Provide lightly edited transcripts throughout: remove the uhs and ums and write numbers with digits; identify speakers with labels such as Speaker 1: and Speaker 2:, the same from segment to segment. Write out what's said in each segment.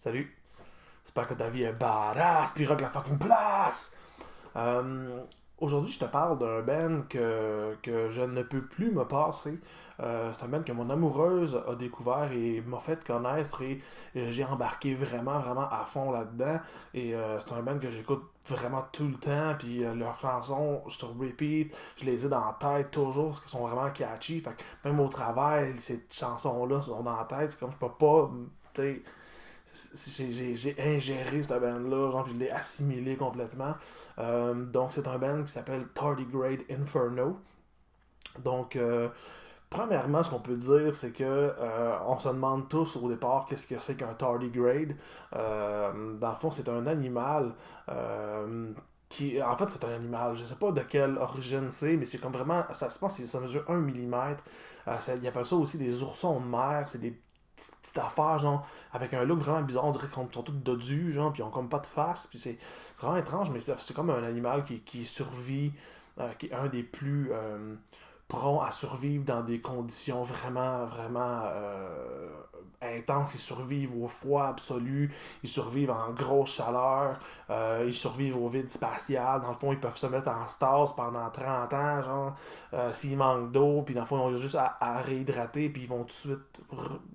Speaker 1: Salut. J'espère que ta vie est badass, puis rock la fucking place! Euh, Aujourd'hui, je te parle d'un band que je ne peux plus me passer. C'est un band que mon amoureuse a découvert et m'a fait connaître et j'ai embarqué vraiment, vraiment à fond là-dedans. Et c'est un band que j'écoute vraiment tout le temps, puis leurs chansons, je te repeat, je les ai dans la tête toujours, parce qu'elles sont vraiment catchy. Fait que même au travail, ces chansons-là sont dans la tête, c'est comme je peux pas, tu sais, j'ai ingéré cette band-là, genre, puis je l'ai assimilé complètement. Donc, c'est un band qui s'appelle Tardigrade Inferno. Donc, premièrement, ce qu'on peut dire, c'est que on se demande tous au départ qu'est-ce que c'est qu'un tardigrade. Dans le fond, c'est un animal en fait, c'est un animal. Je sais pas de quelle origine c'est, mais c'est comme vraiment. Ça se passe, ça mesure 1 mm. Ils appellent ça aussi des oursons de mer. C'est des petites affaires, genre, avec un look vraiment bizarre. On dirait qu'ils sont tous dodus, genre, puis ils ont comme pas de face. Puis c'est vraiment étrange, mais c'est comme un animal qui survit, qui est un des plus prompts à survivre dans des conditions vraiment, vraiment intenses. Ils survivent au froid absolu, ils survivent en grosse chaleur, ils survivent au vide spatial. Dans le fond, ils peuvent se mettre en stase pendant 30 ans, genre, s'ils manquent d'eau, puis dans le fond, ils ont juste à réhydrater, puis ils vont tout de suite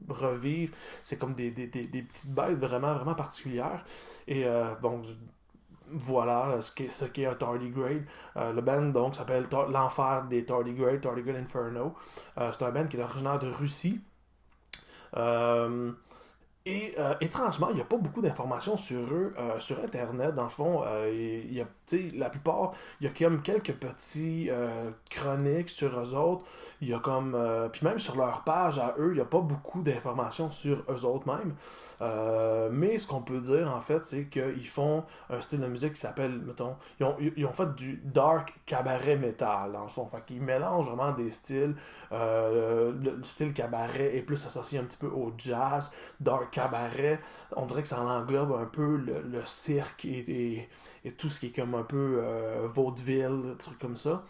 Speaker 1: revivre. C'est comme des petites bêtes vraiment, vraiment particulières. Et bon, voilà ce qu'est un tardigrade. Le band donc s'appelle l'enfer des tardigrades, Tardigrade Inferno. C'est un band qui est originaire de Russie. Euh, et étrangement, il n'y a pas beaucoup d'informations sur eux sur Internet. Dans le fond, la plupart, il y a comme quelques petits chroniques sur eux autres. Il y a comme. Puis même sur leur page à eux, il n'y a pas beaucoup d'informations sur eux autres même. Mais ce qu'on peut dire, en fait, c'est qu'ils font un style de musique qui s'appelle, mettons. Ils ont fait du dark cabaret metal, dans le fond. Fait qu'ils mélangent vraiment des styles. Le style cabaret est plus associé un petit peu au jazz, dark cabaret, on dirait que ça en englobe un peu le cirque et tout ce qui est comme un peu vaudeville, des trucs comme ça.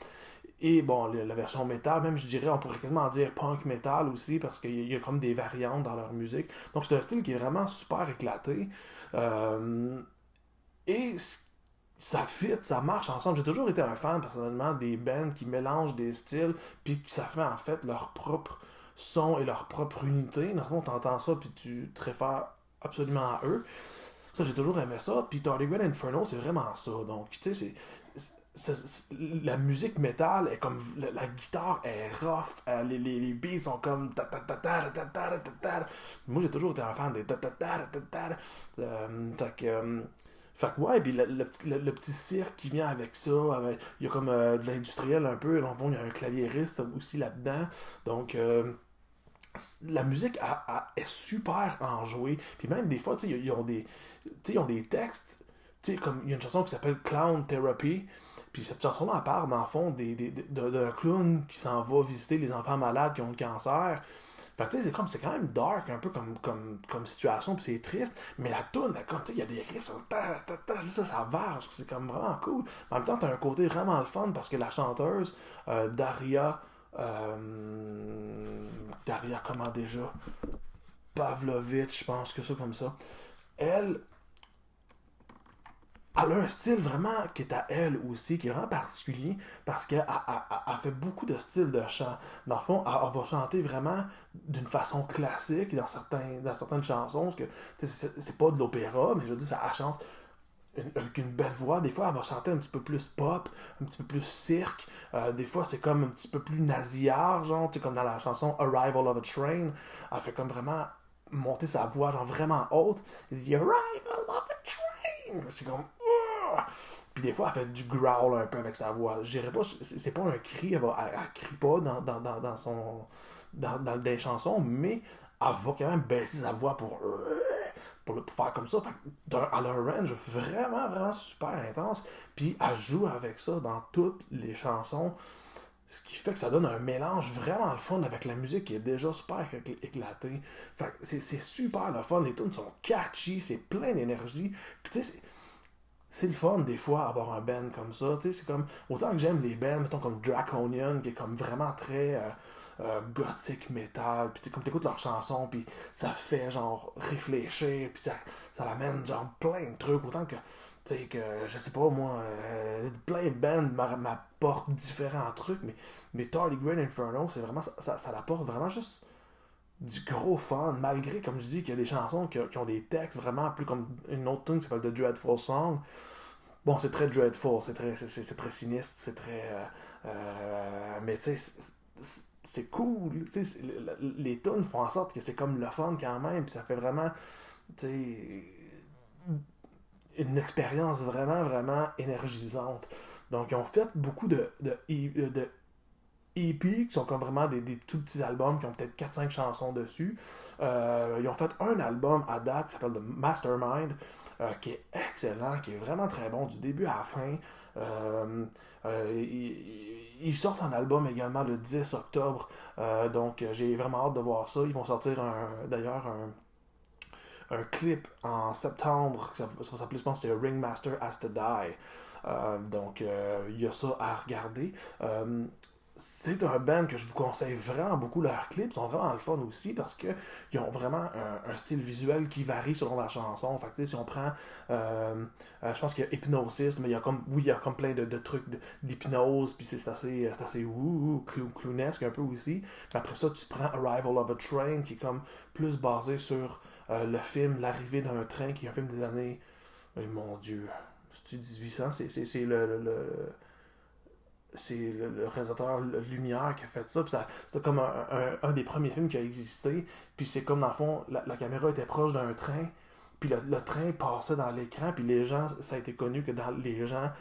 Speaker 1: Et bon, la version métal, même je dirais, on pourrait quasiment dire punk metal aussi, parce qu'il y a comme des variantes dans leur musique. Donc c'est un style qui est vraiment super éclaté. Euh, et ça fit, ça marche ensemble. J'ai toujours été un fan personnellement des bands qui mélangent des styles, puis que ça fait en fait leur propre son et leur propre unité. Dans le fond, t'entends ça, puis tu te réfères absolument à eux. Ça, j'ai toujours aimé ça. Puis Tardigrade Inferno, c'est vraiment ça. Donc, tu sais, la musique métal est comme. La guitare est rough. Les beats sont comme. Moi, j'ai toujours été un fan des. Fait que ouais, puis le petit cirque qui vient avec ça, il y a comme de l'industriel un peu, dans le fond, il y a un claviériste aussi là-dedans. Donc, la musique est super enjouée. Puis même des fois, tu sais, ils ont des textes. Tu sais, comme il y a une chanson qui s'appelle Clown Therapy. Puis cette chanson-là, elle parle, dans le fond, d'un clown qui s'en va visiter les enfants malades qui ont le cancer. Fait que tu sais, c'est quand même dark, un peu comme situation, puis c'est triste. Mais la toune, comme tu sais, il y a des riffs, ça varge, puis c'est comme vraiment cool. En même temps, t'as un côté vraiment le fun parce que la chanteuse, Daria, comment déjà? Pavlovitch, je pense que ça comme ça. Elle, elle a un style vraiment qui est à elle aussi, qui est vraiment particulier, parce qu'elle elle fait beaucoup de styles de chant. Dans le fond, elle va chanter vraiment d'une façon classique dans certaines chansons, parce que c'est pas de l'opéra, mais je veux dire, elle chante avec une belle voix. Des fois, elle va chanter un petit peu plus pop, un petit peu plus cirque. Des fois, c'est comme un petit peu plus nasillard, genre, tu sais, comme dans la chanson Arrival of a Train. Elle fait comme vraiment monter sa voix, genre vraiment haute. Elle dit Arrival of a Train. C'est comme. Puis des fois, elle fait du growl un peu avec sa voix. Je dirais pas, c'est pas un cri, elle crie pas dans des chansons, mais elle va quand même baisser sa voix pour faire comme ça. Fait elle a un range vraiment, vraiment super intense. Puis elle joue avec ça dans toutes les chansons. Ce qui fait que ça donne un mélange vraiment le fun avec la musique qui est déjà super éclatée. Fait que c'est super le fun. Les tunes sont catchy, c'est plein d'énergie. Puis tu sais, c'est le fun des fois avoir un band comme ça. Tu sais, c'est comme. Autant que j'aime les bands, mettons comme Draconian, qui est comme vraiment très gothic metal. Puis tu sais, comme t'écoutes leurs chansons, puis ça fait genre réfléchir, puis ça l'amène genre plein de trucs. Autant que. Tu sais, que je sais pas moi, plein de bands m'apportent différents trucs, mais Tardigrade Inferno, c'est vraiment. Ça l'apporte vraiment juste du gros fun, malgré, comme je dis, qu'il y a des chansons qui ont des textes vraiment plus comme une autre tune qui s'appelle The Dreadful Song. Bon, c'est très dreadful, c'est très sinistre, c'est très. Mais tu sais, c'est cool. Tu sais, les tunes font en sorte que c'est comme le fun quand même, puis ça fait vraiment, tu sais, une expérience vraiment, vraiment énergisante. Donc, ils ont fait beaucoup de EP qui sont comme vraiment des tout petits albums qui ont peut-être 4-5 chansons dessus. Ils ont fait un album à date qui s'appelle The Mastermind, qui est excellent, qui est vraiment très bon du début à la fin. Ils sortent un album également le 10 octobre, donc j'ai vraiment hâte de voir ça. Ils vont sortir d'ailleurs un clip en septembre, ça va s'appeler, je pense, c'est Ringmaster Has to Die. Donc, il y a ça à regarder. C'est un band que je vous conseille vraiment beaucoup. Leurs clips sont vraiment le fun aussi parce que ils ont vraiment un style visuel qui varie selon la chanson. Fait que, si on prend, je pense qu'il y a Hypnosis, mais il y a comme, oui, il y a comme plein de trucs d'hypnose, puis c'est assez clownesque un peu aussi. Puis après ça, tu prends Arrival of a Train qui est comme plus basé sur le film L'arrivée d'un train, qui est un film des années, mon Dieu, c'est 1800, c'est le réalisateur Lumière qui a fait ça. C'était comme un des premiers films qui a existé. Puis c'est comme dans le fond, la caméra était proche d'un train. Puis le train passait dans l'écran. Puis les gens, ça a été connu que les gens,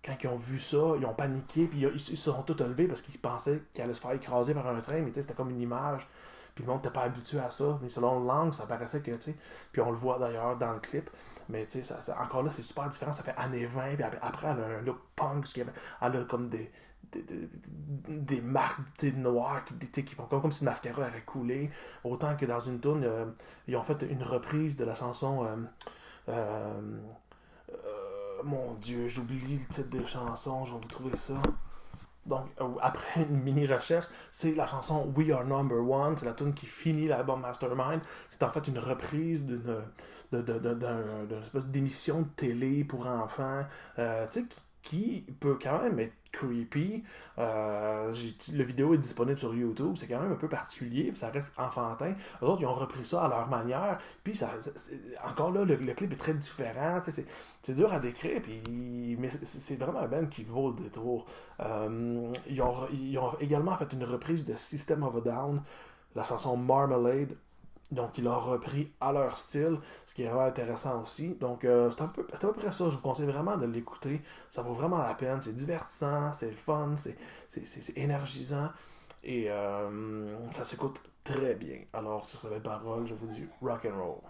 Speaker 1: quand ils ont vu ça, ils ont paniqué. Puis ils se sont tous levés parce qu'ils pensaient qu'ils allaient se faire écraser par un train. Mais tu sais, c'était comme une image. Puis le monde n'était pas habitué à ça. Mais selon l'angle, ça paraissait que, tu sais. Puis on le voit d'ailleurs dans le clip. Mais tu sais, encore là, c'est super différent. Ça fait années 20. Puis après, elle a un look punk. Elle a comme des marques noires qui font comme si le mascara avait coulé. Autant que dans une tune, ils ont fait une reprise de la chanson. Euh, mon Dieu, j'oublie le titre des chansons. Je vais vous trouver ça. Donc, après une mini recherche, c'est la chanson We Are Number One. C'est la tune qui finit l'album Mastermind. C'est en fait une reprise d'une espèce d'émission de télé pour enfants, tu sais, qui peut quand même être creepy. Le vidéo est disponible sur YouTube. C'est quand même un peu particulier, puis ça reste enfantin. Les autres, ils ont repris ça à leur manière. Puis, encore là, le clip est très différent. C'est dur à décrire, mais c'est vraiment un band qui vaut le détour. Ils ont également fait une reprise de System of a Down, la chanson Marmalade. Donc, ils l'ont repris à leur style, ce qui est vraiment intéressant aussi. Donc, c'est à peu près ça. Je vous conseille vraiment de l'écouter. Ça vaut vraiment la peine. C'est divertissant, c'est le fun, c'est énergisant. Et ça s'écoute très bien. Alors, sur ces belles paroles, je vous dis rock and roll.